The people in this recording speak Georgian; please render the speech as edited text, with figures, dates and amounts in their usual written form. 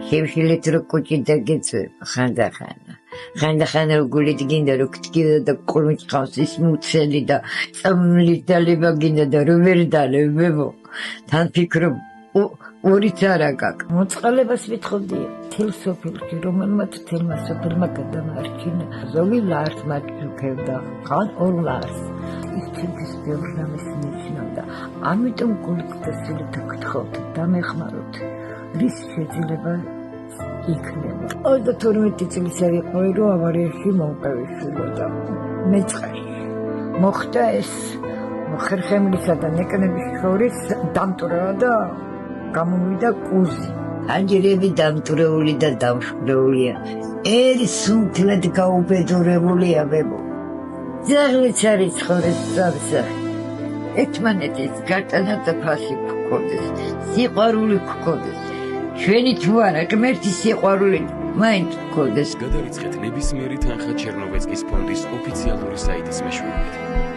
შევშილეთ რო კუჭი დაგეწვება ხანდახან რო გულით გინდა რო გტკიოდა და ყრუნჭყავს ის მუცელი და წამლით დალება გინდა და რო ვერ დალებებო თან ფიქრობ ორიც არა გაქვს მოწყალებას ვითხოვდი თელ სოფელში რომელმაც თელმა სოფელმა გადამარჩინა ზოგი ლარს მაჩუქებდა ხან ორ ლარს ის თელს ბევრნამის ნიშნავდა ამიტომ გულით და სულით გთხოვთ დამეხმაროთ რის შეიძლება იქნება 32 წლის იყო რომ ავარიაში მომყევიშვილო და მეწყარი მოხდა ეს ხერხემლისა და ნეკნების შორის დამტვრევა და გამოვიდა კუზი ანჯერები დამტვრეული და დამშვრეულია სუნთლად გაუბედურებულია ბებო ძაღლიც არის ცხოვრეს სამსახი ერთმანეთის გატანა და ფასი გქონდეს სიყვარული გქონდეს ჩვენი თუ არა ღმერთი სიყვარული მაინც გქონდეს გადავიწყეთ ნებისმიერი თანხა ჩერნოვეცკის ფონდის ოფიციალური საიტის მეშვეობით